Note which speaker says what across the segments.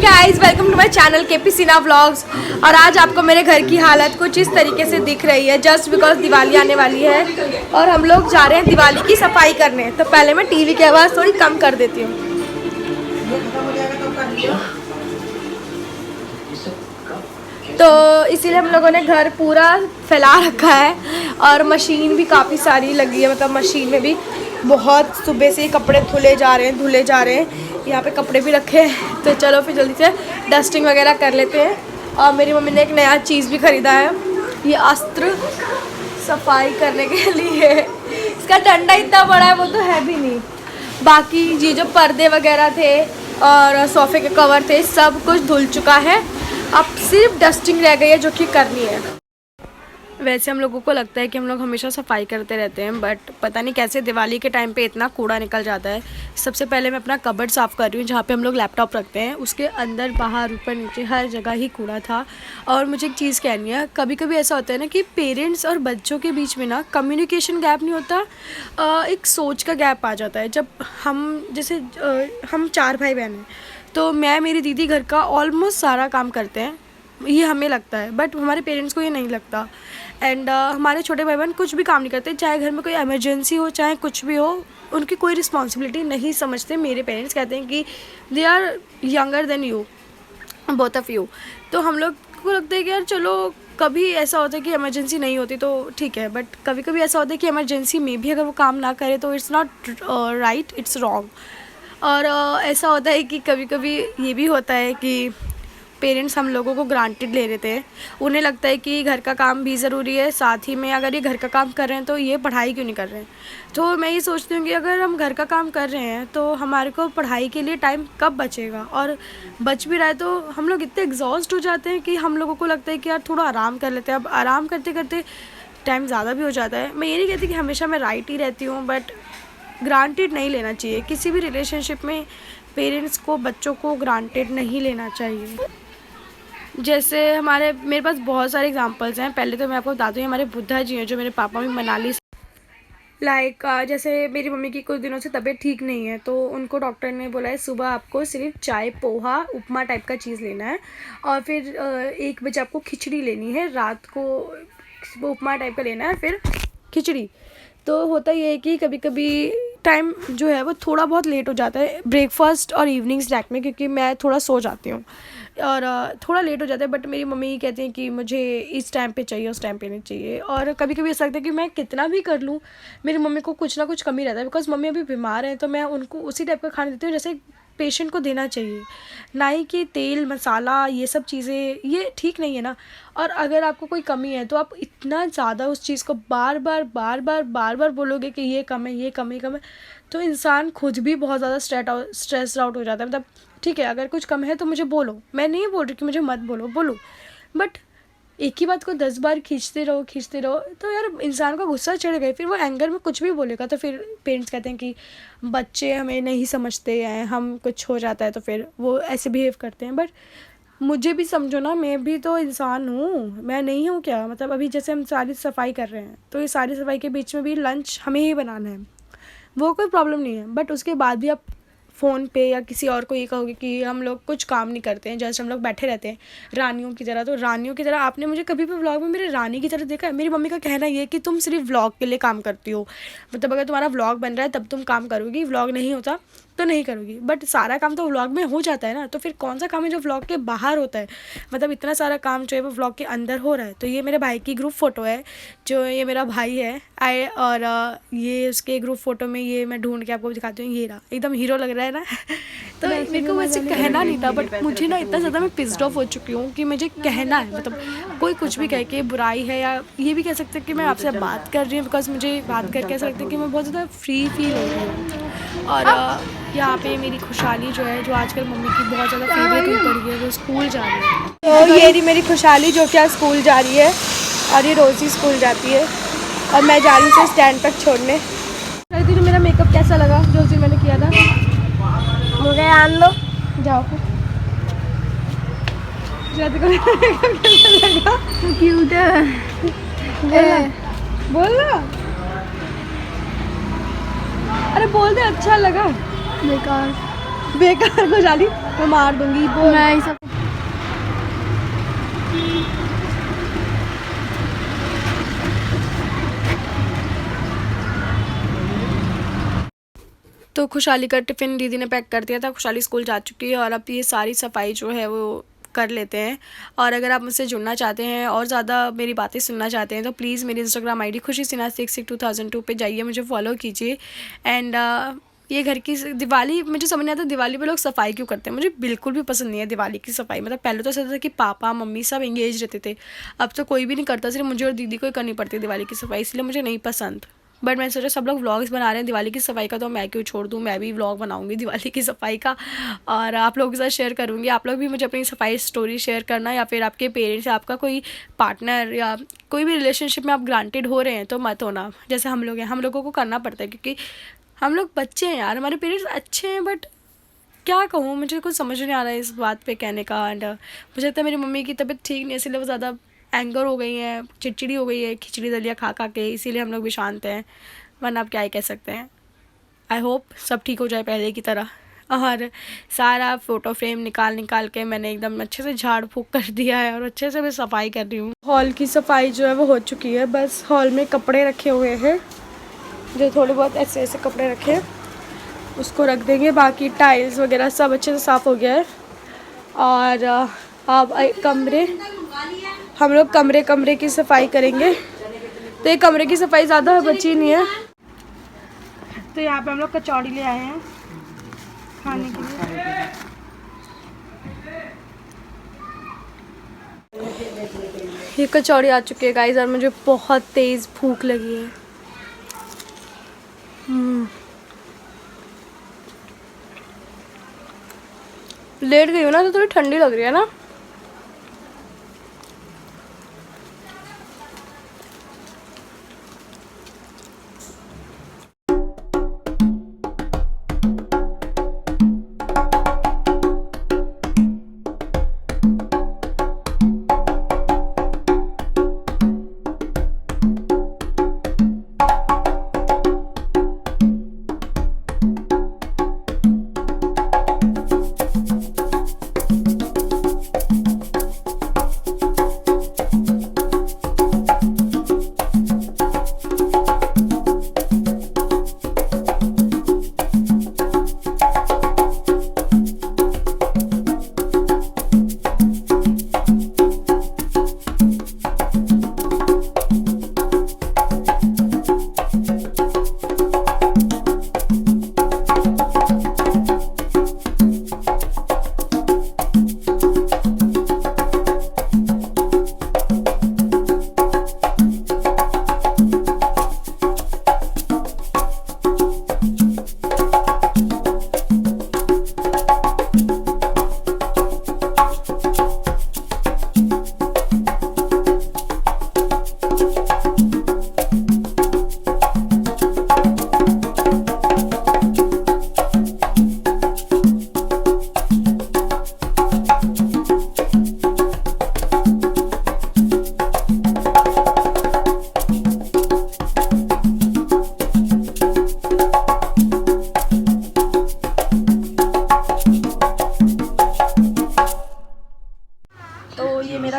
Speaker 1: Guys, welcome to my channel KP Sinha vlogs. और आज आपको मेरे घर की हालत कुछ इस तरीके से दिख रही है जस्ट बिकॉज दिवाली आने वाली है और हम लोग जा रहे हैं दिवाली की सफाई करने। तो पहले मैं टीवी की आवाज़ थोड़ी कम कर देती हूँ। तो इसीलिए हम लोगों ने घर पूरा फैला रखा है और मशीन भी काफ़ी सारी लगी है। मतलब मशीन में भी बहुत सुबह से कपड़े धुले जा रहे हैं। यहाँ पे कपड़े भी रखे हैं। तो चलो फिर जल्दी से डस्टिंग वगैरह कर लेते हैं। और मेरी मम्मी ने एक नया चीज़ भी ख़रीदा है, ये अस्त्र सफाई करने के लिए। इसका डंडा इतना बड़ा है, वो तो है भी नहीं। बाकी ये जो पर्दे वगैरह थे और सोफ़े के कवर थे सब कुछ धुल चुका है। अब सिर्फ डस्टिंग रह गई है जो कि करनी है। वैसे हम लोगों को लगता है कि हम लोग हमेशा सफाई करते रहते हैं, बट पता नहीं कैसे दिवाली के टाइम पे इतना कूड़ा निकल जाता है। सबसे पहले मैं अपना कबर्ड साफ़ कर रही हूँ जहाँ पे हम लोग लैपटॉप रखते हैं। उसके अंदर बाहर ऊपर नीचे हर जगह ही कूड़ा था। और मुझे एक चीज़ कहनी है, कभी कभी ऐसा होता है ना कि पेरेंट्स और बच्चों के बीच में ना कम्युनिकेशन गैप नहीं होता, एक सोच का गैप आ जाता है। जब हम जैसे हम 4 भाई बहन हैं, तो मैं मेरी दीदी घर का ऑलमोस्ट सारा काम करते हैं, ये हमें लगता है, बट हमारे पेरेंट्स को ये नहीं लगता। एंड हमारे छोटे भाई बहन कुछ भी काम नहीं करते, चाहे घर में कोई इमरजेंसी हो चाहे कुछ भी हो, उनकी कोई रिस्पॉन्सिबिलिटी नहीं समझते। मेरे पेरेंट्स कहते हैं कि they are younger than you, both of you. तो हम लोग को लगता है कि यार चलो, कभी ऐसा होता है कि इमरजेंसी नहीं होती तो ठीक है, बट कभी कभी ऐसा होता है कि इमरजेंसी में भी अगर वो काम ना करे तो it's not right, it's wrong. और ऐसा होता है कि कभी कभी ये भी होता है कि पेरेंट्स हम लोगों को ग्रांटेड ले लेते हैं। उन्हें लगता है कि घर का काम भी ज़रूरी है, साथ ही में अगर ये घर का काम कर रहे हैं तो ये पढ़ाई क्यों नहीं कर रहे हैं। तो मैं ये सोचती हूँ कि अगर हम घर का काम कर रहे हैं तो हमारे को पढ़ाई के लिए टाइम कब बचेगा, और बच भी रहा है तो हम लोग इतने एग्जॉस्ट हो जाते हैं कि हम लोगों को लगता है कि यार थोड़ा आराम कर लेते हैं। अब आराम करते करते टाइम ज़्यादा भी हो जाता है। मैं ये नहीं कहती कि हमेशा मैं राइट ही रहती हूँ, बट ग्रांटेड नहीं लेना चाहिए किसी भी रिलेशनशिप में। पेरेंट्स को बच्चों को ग्रांटेड नहीं लेना चाहिए। जैसे मेरे पास बहुत सारे एग्जांपल्स हैं। पहले तो मैं आपको बताती हूँ, हमारे बुद्धा जी हैं जो मेरे पापा भी मनाली जैसे मेरी मम्मी की कुछ दिनों से तबीयत ठीक नहीं है, तो उनको डॉक्टर ने बोला है सुबह आपको सिर्फ चाय, पोहा, उपमा टाइप का चीज़ लेना है, और फिर 1 बजे आपको खिचड़ी लेनी है, रात को उपमा टाइप का लेना है, फिर खिचड़ी। तो होता ये है कि कभी कभी टाइम जो है वो थोड़ा बहुत लेट हो जाता है ब्रेकफास्ट और इवनिंग स्नैक में, क्योंकि मैं थोड़ा सो जाती हूँ और थोड़ा लेट हो जाता है। बट मेरी मम्मी कहती हैं कि मुझे इस टाइम पे चाहिए, उस टाइम पे नहीं चाहिए। और कभी कभी ऐसा लगता है कि मैं कितना भी कर लूँ, मेरी मम्मी को कुछ ना कुछ कमी रहता है, बिकॉज मम्मी अभी बीमार है। तो मैं उनको उसी टाइप का खाना देती हूँ जैसे पेशेंट को देना चाहिए, ना ही कि तेल मसाला ये सब चीज़ें, ये ठीक नहीं है ना। और अगर आपको कोई कमी है तो आप इतना ज़्यादा उस चीज़ को बार बार बोलोगे कि ये कम है, ये कम है, ये कम है, तो इंसान खुद भी बहुत ज़्यादा स्ट्रेस्ड आउट हो जाता है। मतलब ठीक है, अगर कुछ कम है तो मुझे बोलो, मैं नहीं बोल रही कि मुझे मत बोलो, बट एक ही बात को 10 बार खींचते रहो तो यार इंसान का गुस्सा चढ़ गए, फिर वो एंगर में कुछ भी बोलेगा। तो फिर पेरेंट्स कहते हैं कि बच्चे हमें नहीं समझते हैं, हम कुछ हो जाता है तो फिर वो ऐसे बिहेव करते हैं। बट मुझे भी समझो ना, मैं भी तो इंसान हूँ, मैं नहीं हूँ क्या। मतलब अभी जैसे हम सारी सफाई कर रहे हैं, तो ये सारी सफाई के बीच में भी लंच हमें ही बनाना है, वो कोई प्रॉब्लम नहीं है। बट उसके बाद भी आप फ़ोन पे या किसी और को ये कहोगे कि हम लोग कुछ काम नहीं करते हैं, जस्ट हम लोग बैठे रहते हैं रानियों की तरह। तो रानियों की तरह आपने मुझे कभी भी व्लॉग में मेरे रानी की तरह देखा है? मेरी मम्मी का कहना ये है कि तुम सिर्फ व्लॉग के लिए काम करती हो। मतलब अगर तुम्हारा व्लॉग बन रहा है तब तुम काम करोगी, व्लॉग नहीं होता तो नहीं करोगी। बट सारा काम तो व्लॉग में हो जाता है ना, तो फिर कौन सा काम है जो व्लॉग के बाहर होता है। मतलब इतना सारा काम जो है वो व्लॉग के अंदर हो रहा है। तो ये मेरे भाई की ग्रुप फ़ोटो है, जो ये मेरा भाई है और ये उसके ग्रुप फ़ोटो में, ये मैं ढूंढ के आपको दिखाती हूँ, ये रहा, एकदम हीरो लग रहा है ना। तो मेरे को वैसे कहना नहीं था, बट मुझे ना इतना ज़्यादा मैं पिस्ड ऑफ हो चुकी हूँ कि मुझे कहना है। मतलब कोई कुछ भी कह के बुराई है, या ये भी कह सकते हैं कि मैं आपसे बात कर रही हूँ बिकॉज मुझे बात करके ऐसा लगता है कि मैं बहुत ज़्यादा फ्री फील हो रही हूँ। और यहाँ पे मेरी खुशहाली जो है, जो आजकल मम्मी की बहुत ज़्यादा फेवरेट हुई पड़ी है, वो स्कूल जा रही है। तो ये रही मेरी खुशहाली जो क्या स्कूल जा रही है, और ये रोज़ी स्कूल जाती है और मैं जा रही हूँ स्टैंड तक छोड़ने। कहती हूँ मेरा मेकअप कैसा लगा जो उसी मैंने किया था, मुझे आन लो, जाओ फिर। मेकअप कैसा लगा? क्यूट है, बोल ना, अरे बोल दे अच्छा लगा। बेकार बेकार खुशहाली मैं मार दूंगी वो
Speaker 2: मैं सब
Speaker 1: तो खुशहाली का टिफ़िन दीदी ने पैक कर दिया था। खुशहाली स्कूल जा चुकी है और अब ये सारी सफाई जो है वो कर लेते हैं। और अगर आप मुझसे जुड़ना चाहते हैं और ज़्यादा मेरी बातें सुनना चाहते हैं तो प्लीज़ मेरी इंस्टाग्राम आईडी खुशी सिन्हा 662002 पे जाइए, मुझे फॉलो कीजिए। एंड ये घर की दिवाली मुझे समझ नहीं आता दिवाली पे लोग सफाई क्यों करते हैं। मुझे बिल्कुल भी पसंद नहीं है दिवाली की सफाई। मतलब पहले तो ऐसा था कि पापा मम्मी सब एंगेज रहते थे, अब तो कोई भी नहीं करता, सिर्फ मुझे और दीदी को ही करनी पड़ती है दिवाली की सफाई, इसलिए मुझे नहीं पसंद। बट मैंने सोचा सब लोग व्लॉग्स बना रहे हैं दिवाली की सफाई का तो मैं क्यों छोड़ दूँ, मैं भी व्लॉग बनाऊंगी दिवाली की सफाई का और आप लोगों के साथ शेयर करूँगी। आप लोग भी मुझे अपनी सफाई स्टोरी शेयर करना, या फिर आपके पेरेंट्स या आपका कोई पार्टनर या कोई भी रिलेशनशिप में आप ग्रांटेड हो रहे हैं तो मत होना। जैसे हम लोग हैं, हम लोगों को करना पड़ता है क्योंकि हम लोग बच्चे हैं यार। हमारे पेरेंट्स अच्छे हैं बट क्या कहूँ, मुझे कुछ समझ नहीं आ रहा है इस बात पे कहने का। एंड मुझे लगता है मेरी मम्मी की तबीयत ठीक नहीं है, इसलिए वो ज़्यादा एंगर हो गई है, चिड़चिड़ी हो गई है खिचड़ी दलिया खा खा के, इसीलिए हम लोग भी शांत हैं, वरना आप क्या ही कह सकते हैं। आई होप सब ठीक हो जाए पहले की तरह। और सारा फ़ोटो फ्रेम निकाल के मैंने एकदम अच्छे से झाड़ फूँक कर दिया है और अच्छे से मैं सफाई कर रही हूँ। हॉल की सफाई जो है वो हो चुकी है, बस हॉल में कपड़े रखे हुए हैं, जो थोड़े बहुत ऐसे ऐसे कपड़े रखे उसको रख देंगे। बाकी टाइल्स वगैरह सब अच्छे से साफ़ हो गया है। और अब कमरे, हम लोग कमरे की सफाई करेंगे। तो ये कमरे की सफाई ज़्यादा बची नहीं है। तो यहाँ पे हम लोग कचौड़ी ले आए हैं खाने के लिए। ये कचौड़ी आ चुकी है गाइस और मुझे बहुत तेज़ भूख लगी है। लेट गई हूँ ना तो थोड़ी ठंडी लग रही है ना।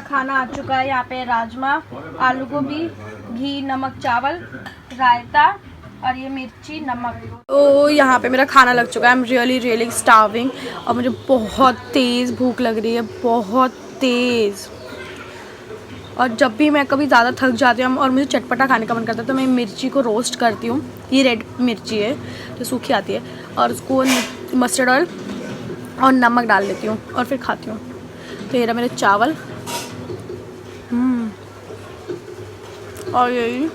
Speaker 1: खाना आ चुका है। यहाँ पे राजमा, आलू गोभी, घी नमक चावल, रायता और ये मिर्ची नमक। तो यहाँ पे मेरा खाना लग चुका है। आई एम रियली स्टार्विंग और मुझे बहुत तेज़ भूख लग रही है, बहुत तेज़। और जब भी मैं कभी ज़्यादा थक जाती हूँ और मुझे चटपटा खाने का मन करता है तो मैं मिर्ची को रोस्ट करती हूँ। ये रेड मिर्ची है जो सूखी आती है, और उसको मस्टर्ड ऑयल और नमक डाल देती हूँ और फिर खाती हूँ। तो ये रहा मेरे चावल और यही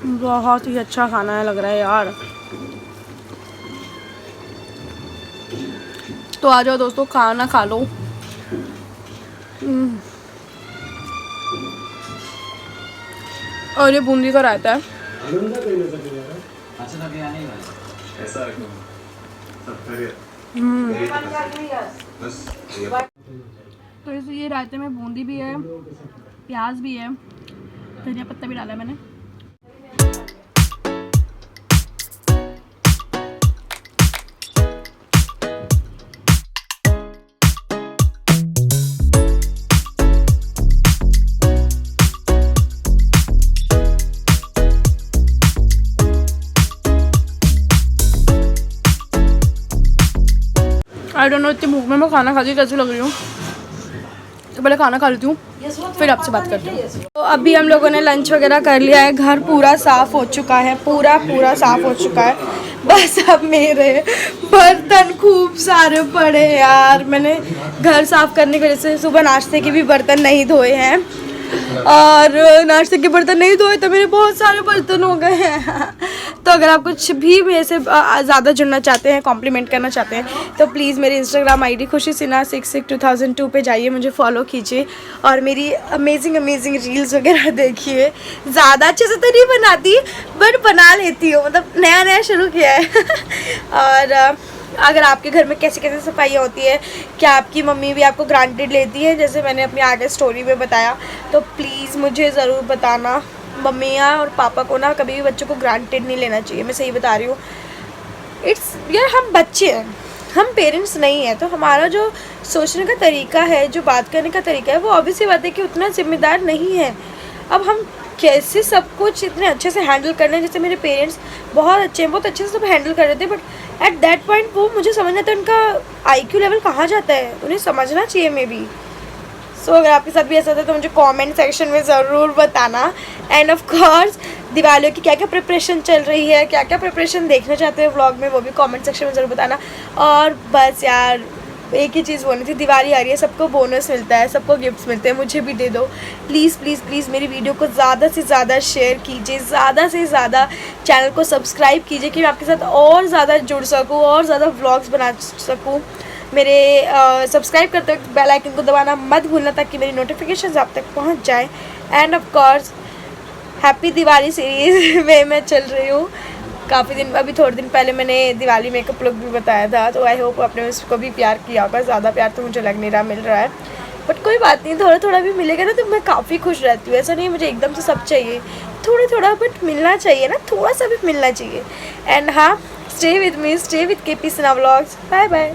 Speaker 1: बहुत ही अच्छा खाना है लग रहा है यार। तो आ जाओ दोस्तों, खाना खा लो। और ये बूंदी का रायता है। तो इस ये रायते में बूंदी भी है, प्याज भी है धनिया पत्ता भी डाला मैंने। आई डोंट नो, इतनी भूख में मैं खाना खाती कैसे लग रही हूँ, तो पहले खाना खा लेती हूँ फिर आपसे बात करती हूँ। तो अभी हम लोगों ने लंच वगैरह कर लिया है, घर पूरा साफ़ हो चुका है, पूरा साफ़ हो चुका है। बस अब मेरे बर्तन खूब सारे पड़े यार, मैंने घर साफ़ करने की वजह से सुबह नाश्ते के भी बर्तन नहीं धोए हैं, और नाश्ते के बर्तन नहीं धोए तो मेरे बहुत सारे बर्तन हो गए हैं। तो अगर आप कुछ भी मेरे से ज़्यादा जुड़ना चाहते हैं, कॉम्प्लीमेंट करना चाहते हैं, तो प्लीज़ मेरी इंस्टाग्राम आईडी खुशी सिन्हा 662002 पे जाइए, मुझे फॉलो कीजिए और मेरी अमेजिंग रील्स वगैरह देखिए। ज़्यादा अच्छे से तो नहीं बनाती बट बना लेती हूँ, मतलब नया शुरू किया है। और अगर आपके घर में कैसे कैसे सफाइयाँ होती है, क्या आपकी मम्मी भी आपको ग्रांटेड लेती है जैसे मैंने अपनी आगे स्टोरी में बताया, तो प्लीज़ मुझे ज़रूर बताना। मम्मियाँ और पापा को ना कभी भी बच्चों को ग्रांटेड नहीं लेना चाहिए, मैं सही बता रही हूँ। यार हम बच्चे हैं, हम पेरेंट्स नहीं हैं, तो हमारा जो सोचने का तरीका है, जो बात करने का तरीका है, वो ऑब्वियसली बात है कि उतना जिम्मेदार नहीं है। अब हम कैसे सब कुछ इतने अच्छे से हैंडल करना है, जैसे मेरे पेरेंट्स बहुत अच्छे हैं, बहुत अच्छे से सब हैंडल कर रहे थे, बट एट दैट पॉइंट वो मुझे समझना था उनका IQ लेवल कहाँ जाता है, उन्हें समझना चाहिए मे बी। सो अगर आपके साथ भी ऐसा था तो मुझे कमेंट सेक्शन में ज़रूर बताना। एंड ऑफ कोर्स दिवाली की क्या क्या प्रिपरेशन चल रही है, क्या क्या प्रिपरेशन देखना चाहते हैं व्लॉग में, वो भी कमेंट सेक्शन में ज़रूर बताना। और बस यार एक ही चीज़ बोलनी थी, दिवाली आ रही है, सबको बोनस मिलता है, सबको गिफ्ट्स मिलते हैं, मुझे भी दे दो प्लीज़ प्लीज़ प्लीज़। मेरी वीडियो को ज़्यादा से ज़्यादा शेयर कीजिए, ज़्यादा से ज़्यादा चैनल को सब्सक्राइब कीजिए कि मैं आपके साथ और ज़्यादा जुड़ सकूँ, और ज़्यादा व्लॉग्स बना सकूँ। मेरे सब्सक्राइब करते वक्त बेल आइकन को दबाना मत भूलना ताकि मेरी नोटिफिकेशन आप तक पहुँच जाए। End of course happy Diwali series में मैं चल रही हूँ काफ़ी दिन, अभी थोड़े दिन पहले मैंने दिवाली मेकअप लुक भी बताया था, तो आई होप आपने उसको भी प्यार किया होगा। ज़्यादा प्यार तो मुझे लग नहीं रहा मिल रहा है, बट कोई बात नहीं, थोड़ा थोड़ा भी मिलेगा ना तो मैं काफ़ी खुश रहती हूँ। ऐसा नहीं मुझे एकदम से सब चाहिए, थोड़ा थोड़ा बट मिलना चाहिए ना, थोड़ा सा भी मिलना चाहिए। एंड हाँ, stay with me, stay with KP Sinha Vlogs। Bye bye.